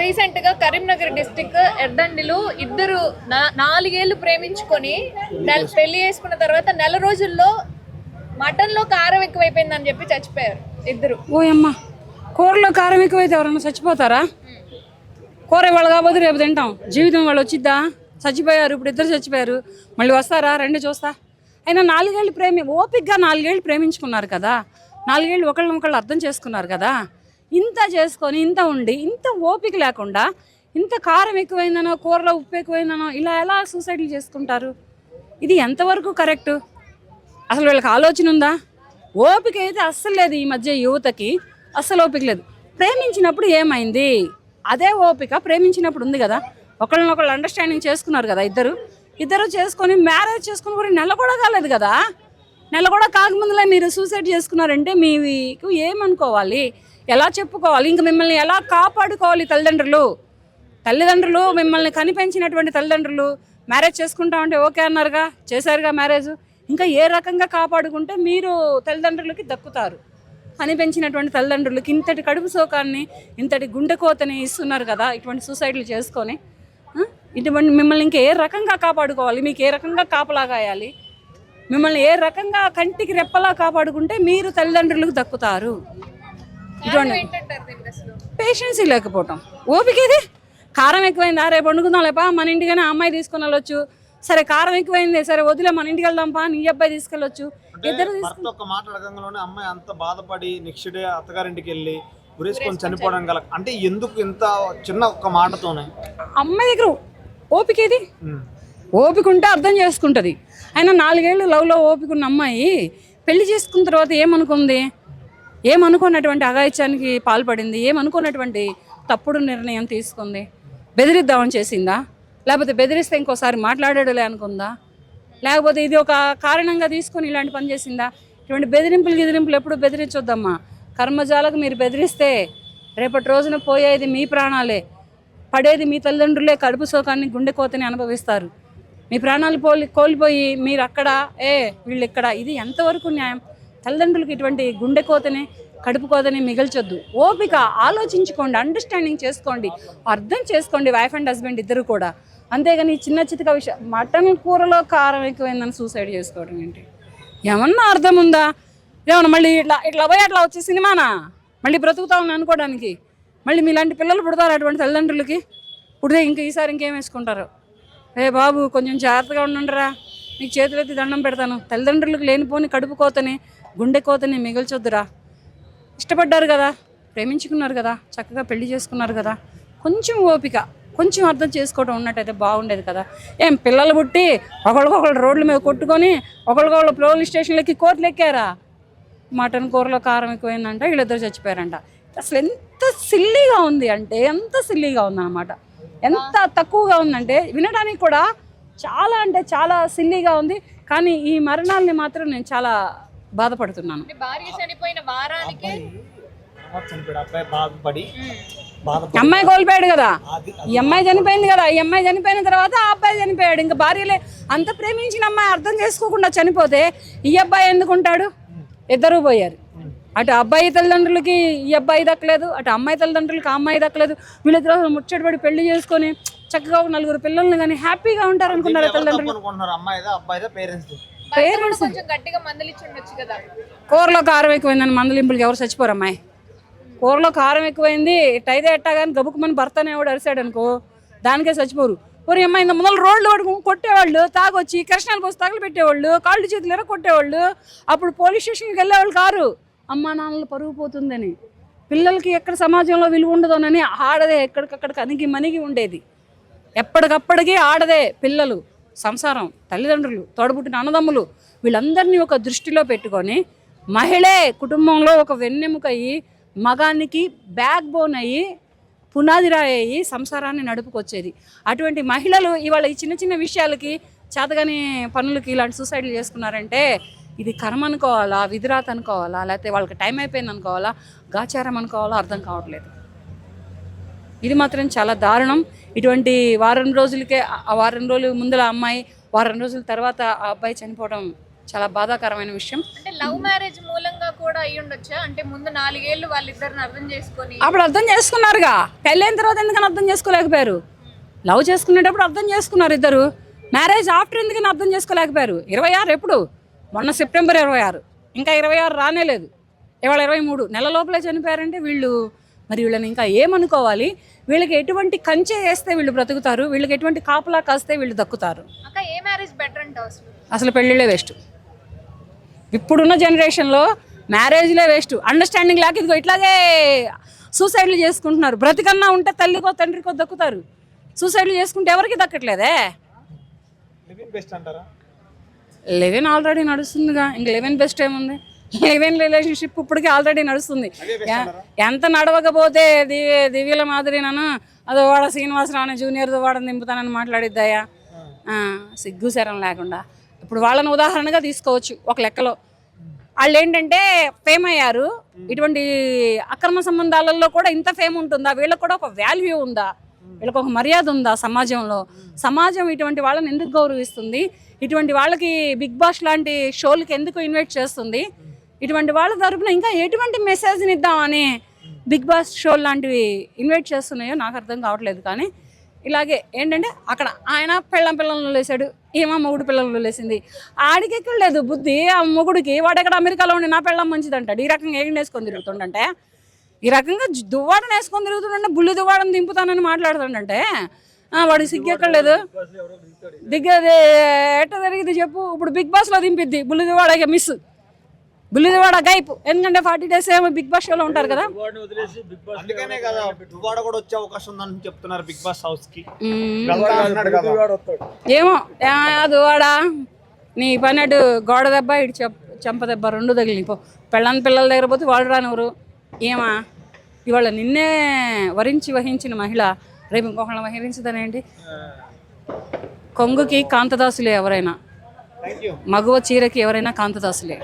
Recent గా Karimnagar district ఎర్దండిలో ఇద్దరు 4 ఏళ్ళు ప్రేమించుకొని పెళ్లి చేసుకున్న తర్వాత నెల రోజుల్లో మటన్ లో కారం ఎక్కువైపోయిందని చెప్పి చచ్చిపోయారు ఇద్దరు. ఓ అమ్మ, కూరలో కారం ఎక్కువైతే ఎవరన్నా చచ్చిపోతారా? కూర వాళ్ళు కాకపోతే రేపు తింటాం, జీవితం వాళ్ళు వచ్చిద్దా? చచ్చిపోయారు, ఇప్పుడు ఇద్దరు చచ్చిపోయారు, మళ్ళీ వస్తారా? రెండు చూస్తా. అయినా 4 ఏళ్ళు ఓపికగా 4 ఏళ్ళు ప్రేమించుకున్నారు కదా, 4 ఏళ్ళు ఒకళ్ళు అర్థం చేసుకున్నారు కదా. ఇంత చేసుకొని ఇంత ఉండి ఇంత ఓపిక లేకుండా ఇంత కారం ఎక్కువైందనో కూరలో ఉప్పు ఎక్కువైందనో ఇలా ఎలా సూసైడ్లు చేసుకుంటారు? ఇది ఎంతవరకు కరెక్టు? అసలు వీళ్ళకి ఆలోచన ఉందా? ఓపిక అయితే అస్సలు లేదు ఈ మధ్య యువతకి, అస్సలు ఓపిక లేదు. ప్రేమించినప్పుడు ఏమైంది? అదే ఓపిక ప్రేమించినప్పుడు ఉంది కదా. ఒకళ్ళనొకళ్ళు అండర్స్టాండింగ్ చేసుకున్నారు కదా, ఇద్దరు చేసుకొని మ్యారేజ్ చేసుకుని కూడా నెల కూడా కాలేదు కదా. నెల కూడా కాకముందులే మీరు సూసైడ్ చేసుకున్నారంటే మీకు ఏమనుకోవాలి, ఎలా చెప్పుకోవాలి? ఇంక మిమ్మల్ని ఎలా కాపాడుకోవాలి? తల్లిదండ్రులు మిమ్మల్ని కనిపెంచినటువంటి తల్లిదండ్రులు మ్యారేజ్ చేసుకుంటామంటే ఓకే అన్నారుగా, చేశారుగా మ్యారేజ్. ఇంకా ఏ రకంగా కాపాడుకుంటే మీరు తల్లిదండ్రులకి దక్కుతారు? కనిపెంచినటువంటి తల్లిదండ్రులకి ఇంతటి కడుపు సోకాన్ని, ఇంతటి గుండె కోతని ఇస్తున్నారు కదా ఇటువంటి సూసైడ్లు చేసుకొని. ఇటువంటి మిమ్మల్ని ఇంకా ఏ రకంగా కాపాడుకోవాలి? మీకు ఏ రకంగా కాపలాగాయాలి? మిమ్మల్ని ఏ రకంగా కంటికి రెప్పలా కాపాడుకుంటే మీరు తల్లిదండ్రులకు దక్కుతారు? ఇటువంటి పేషెన్స్ లేకపోవటం, ఓపిక. ఇది కారం ఎక్కువైందా, రేపు వండుకుందాం లేపా, మన ఇంటికైనా అమ్మాయి తీసుకొని వెళ్ళొచ్చు. సరే కారం ఎక్కువైంది, సరే వదిలే మన ఇంటికి వెళ్దాంపా, నీ అబ్బాయి తీసుకెళ్ళొచ్చు. ఇద్దరు మాట్లాడగంలోనే అమ్మాయి అంత బాధపడి నెక్స్ట్ డే అత్తగారింటికి వెళ్ళి ఉరేసుకొని చనిపోవడం గల అంటే ఎందుకు ఇంత చిన్న ఒక్క మాటతోనే? అమ్మాయి దగ్గర ఓపిక ఇది. ఓపిక ఉంటే అర్థం చేసుకుంటుంది. అయినా 4 ఏళ్ళు లవ్లో ఓపిక ఉన్న అమ్మాయి పెళ్లి చేసుకున్న తర్వాత ఏమనుకున్నటువంటి అఘాయిత్యానికి పాల్పడింది, ఏమనుకున్నటువంటి తప్పుడు నిర్ణయం తీసుకుంది? బెదిరిద్దామని చేసిందా? లేకపోతే బెదిరిస్తే ఇంకోసారి మాట్లాడాడులే అనుకుందా? లేకపోతే ఇది ఒక కారణంగా తీసుకొని ఇలాంటి పని చేసిందా? ఇటువంటి బెదిరింపులు ఎప్పుడు బెదిరించొద్దమ్మా. కర్మజాలకు మీరు బెదిరిస్తే రేపటి రోజున పోయేది మీ ప్రాణాలే, పడేది మీ తల్లిదండ్రులే. కడుపు సోకాన్ని, గుండె కోతని అనుభవిస్తారు. మీ ప్రాణాలు కోల్పోయి మీరు అక్కడ, వీళ్ళు ఇక్కడ. ఇది ఎంతవరకు న్యాయం? తల్లిదండ్రులకి ఇటువంటి గుండె కోతని, కడుపు కోతని మిగల్చొద్దు. ఓపిక, ఆలోచించుకోండి, అండర్స్టాండింగ్ చేసుకోండి, అర్థం చేసుకోండి వైఫ్ అండ్ హస్బెండ్ ఇద్దరు కూడా. అంతేగాని చిన్న చితక విషయం, మటన్ కూరలో కారం ఎక్కువైందని సూసైడ్ చేసుకోవడం ఏంటి? ఏమన్నా అర్థం ఉందా? ఏమన్నా మళ్ళీ ఇట్లా పోయి అట్లా వచ్చే సినిమానా? మళ్ళీ బ్రతుకుతామని అనుకోవడానికి? మళ్ళీ మీలాంటి పిల్లలు పుడతారు అటువంటి తల్లిదండ్రులకి? పుడితే ఈసారి ఇంకేం వేసుకుంటారు? బాబు కొంచెం జాగ్రత్తగా ఉండండిరా, నీకు చేతులెత్తి దండం పెడతాను. తల్లిదండ్రులకు లేనిపోని కడుపు కోతని, గుండె కోతని మిగల్చొద్దురా. ఇష్టపడ్డారు కదా, ప్రేమించుకున్నారు కదా, చక్కగా పెళ్లి చేసుకున్నారు కదా, కొంచెం ఓపిక, కొంచెం అర్థం చేసుకోవడం ఉన్నట్టయితే బాగుండేది కదా. పిల్లలు పుట్టి ఒకళ్ళకొకళ్ళు రోడ్ల మీద కొట్టుకొని ఒకళ్ళకొకళ్ళు పోలీస్ స్టేషన్లకి కోర్టులు ఎక్కారా? మటన్ కూరలో కారం ఎక్కువైందంట, వీళ్ళిద్దరు చచ్చిపోయారంట. అసలు ఎంత సిల్లీగా ఉంది అంటే, ఎంత సిల్లీగా ఉందన్నమాట. ఎంత తక్కువగా ఉందంటే వినడానికి కూడా చాలా అంటే చాలా సిల్లీగా ఉంది. కానీ ఈ మరణాలని మాత్రం నేను చాలా బాధపడుతున్నాను. భార్య చనిపోయిన వారానికి అమ్మాయి కోల్పోయాడు కదా, ఈ అమ్మాయి చనిపోయింది కదా. ఈ అమ్మాయి చనిపోయిన తర్వాత ఆ అబ్బాయి చనిపోయాడు. ఇంకా భార్యలే అంత ప్రేమించిన అమ్మాయి అర్థం చేసుకోకుండా చనిపోతే ఈ అబ్బాయి ఎందుకుంటాడు? ఇద్దరూ పోయారు. అటు అబ్బాయి తల్లిదండ్రులకి ఈ అబ్బాయి దక్కలేదు, అటు అమ్మాయి తల్లిదండ్రులకి ఆ అమ్మాయి దక్కలేదు. వీళ్ళిద్దరు ముచ్చటపడి పెళ్లి చేసుకొని చక్కగా 4 పిల్లల్ని కానీ హ్యాపీగా ఉంటారు అనుకున్నారు తల్లిదండ్రులు. పేరెంట్స్ కూరలో కారం ఎక్కువైందని మందలింపులకి ఎవరు చచ్చిపోరు అమ్మాయి. కూరలో కారం ఎక్కువైంది ఇట్టయితే ఎట్టా కానీ గబుకుమని భర్తనే ఎవడు అరిసాడు అనుకో, దానికే చచ్చిపోరు. పూరి అమ్మాయి ముందర రోడ్లు పడుకుని కొట్టేవాళ్ళు, తాగొచ్చి కృష్ణాలు పోసి తగలు పెట్టేవాళ్ళు, కాళ్ళు చేతులు ఎర కొట్టేవాళ్ళు. అప్పుడు పోలీస్ స్టేషన్కి వెళ్ళేవాళ్ళు కారు, అమ్మా నాన్నలు పరుగు పోతుందని. పిల్లలకి ఎక్కడ సమాజంలో విలువ ఉండదోనని ఆడదే ఎక్కడికక్కడికి అణిగి మణిగి ఉండేది. ఎప్పటికప్పటికీ ఆడదే పిల్లలు, సంసారం, తల్లిదండ్రులు, తోడబుట్టిన అన్నదమ్ములు వీళ్ళందరినీ ఒక దృష్టిలో పెట్టుకొని మహిళే కుటుంబంలో ఒక వెన్నెముక అయ్యి, మగానికి బ్యాక్ బోన్ అయ్యి, పునాది రాయి సంసారాన్ని నడుపుకొచ్చేది. అటువంటి మహిళలు ఇవాళ ఈ చిన్న చిన్న విషయాలకి, చేతగాని పనులకి ఇలాంటి సూసైడ్లు చేసుకున్నారంటే ఇది కర్మ అనుకోవాలా, విధిరాత అనుకోవాలా, లేకపోతే వాళ్ళకి టైం అయిపోయింది అనుకోవాలా, గాచారం అనుకోవాలా, అర్థం కావట్లేదు. ఇది మాత్రం చాలా దారుణం. ఇటువంటి వారం రోజుల ముందల అమ్మాయి, వారం రోజుల తర్వాత ఆ అబ్బాయి చనిపోవడం చాలా బాధాకరమైన విషయం. అంటే లవ్ మ్యారేజ్ మూలంగా కూడా అయ్యి ఉండొచ్చా? అంటే ముందు 4 ఏళ్ళు వాళ్ళిద్దరిని అర్థం చేసుకొని అప్పుడు అర్థం చేసుకున్నారుగా, పెళ్ళైన తర్వాత ఎందుకని అర్థం చేసుకోలేకపోయారు? లవ్ చేసుకునేటప్పుడు అర్థం చేసుకున్నారు ఇద్దరు, మ్యారేజ్ ఆఫ్టర్ ఎందుకని అర్థం చేసుకోలేకపోయారు? 26 ఎప్పుడు? మొన్న సెప్టెంబర్ 26, ఇంకా 26 రానే లేదు, ఇవాళ 23, నెల లోపలే చనిపోయారంటే వీళ్ళు మరి వీళ్ళని ఇంకా ఏమనుకోవాలి? వీళ్ళకి ఎటువంటి కంచె వేస్తే వీళ్ళు బ్రతుకుతారు, వీళ్ళకి ఎటువంటి కాపలా కాస్తే వీళ్ళు దక్కుతారు? అక్క ఏ మ్యారేజ్ బెటర్ అంటావు అసలు? అసలు పెళ్ళిళ్ళే వేస్ట్. ఇప్పుడున్న జనరేషన్లో మ్యారేజ్లే వేస్ట్. అండర్స్టాండింగ్ లేక ఇదిగో ఇట్లాగే సూసైడ్లు చేసుకుంటున్నారు. బ్రతికన్నా ఉంటే తల్లికో తండ్రికో దక్కుతారు, సూసైడ్లు చేసుకుంటే ఎవరికి దక్కట్లేదే. లివింగ్ బెస్ట్ అంటారా? లెవెన్ ఆల్రెడీ నడుస్తుందిగా, ఇంక 11 బెస్ట్ ఏముంది? 11 రిలేషన్షిప్ ఇప్పటికీ ఆల్రెడీ నడుస్తుంది. ఎంత నడవకపోతే దివ్యల మాదిరినను అదో వాడ శ్రీనివాసరావు జూనియర్తో వాడని దింపుతానని మాట్లాడిద్దాయా? సిగ్గు శరం లేకుండా. ఇప్పుడు వాళ్ళని ఉదాహరణగా తీసుకోవచ్చు ఒక లెక్కలో. వాళ్ళు ఏంటంటే ఫేమ్ అయ్యారు, ఇటువంటి అక్రమ సంబంధాలలో కూడా ఇంత ఫేమ్ ఉంటుందా? వీళ్ళకి కూడా ఒక వాల్యూ ఉందా? వీళ్ళకి ఒక మర్యాద ఉందా సమాజంలో? సమాజం ఇటువంటి వాళ్ళని ఎందుకు గౌరవిస్తుంది? ఇటువంటి వాళ్ళకి బిగ్ బాస్ లాంటి షోలకి ఎందుకు ఇన్వైట్ చేస్తుంది? ఇటువంటి వాళ్ళ తరపున ఇంకా ఎటువంటి మెసేజ్ని ఇద్దామని బిగ్ బాస్ షో లాంటివి ఇన్వైట్ చేస్తున్నాయో నాకు అర్థం కావట్లేదు. కానీ ఇలాగే ఏంటంటే అక్కడ ఆయన పిల్లలను లేసాడు, ఏమో మొగుడు పిల్లలు లేసింది. ఆడికి ఎక్కడ లేదు బుద్ధి ఆ మొగుడికి. వాడెక్కడ అమెరికాలో ఉండి నా పిల్లం మంచిదంటాడు. ఈ రకంగా ఏం వేసుకొని తిరుగుతుండంటే, ఈ రకంగా దువ్వాడని వేసుకొని తిరుగుతుండంటే, బుల్లి దువ్వాడని దింపుతానని మాట్లాడుతుండంటే వాడికి సిగ్గు ఎక్కడ లేదు. దిగ్గది ఎట్ట జరిగింది చెప్పు? ఇప్పుడు బిగ్ బాస్లో దింపిద్ది బుల్లి దువ్వాడగా మిస్, బుల్లిదివాడ గైప్. ఎందుకంటే 40 days ఏమో బిగ్ బాస్ షోలో ఉంటారు కదా. అందుకనే కదా దువ్వాడ కూడా వచ్చే అవకాశం ఉందని చెప్తున్నారు బిగ్ బాస్ హౌస్ కి. ఏమో దువ్వాడ నీ పని అటు గోడ దెబ్బ ఇటు చెంప దెబ్బ 2 తగిలిపో. పిల్లల దగ్గర పోతే వాళ్ళు రానివ్వరు. ఏమా ఇవాళ నిన్నే వహించిన మహిళ రేపు ఇంకొకళ్ళని వహించదనేంటి? కొంగుకి కాంతదాసులే ఎవరైనా, మగువ చీరకి ఎవరైనా కాంతదాసులే.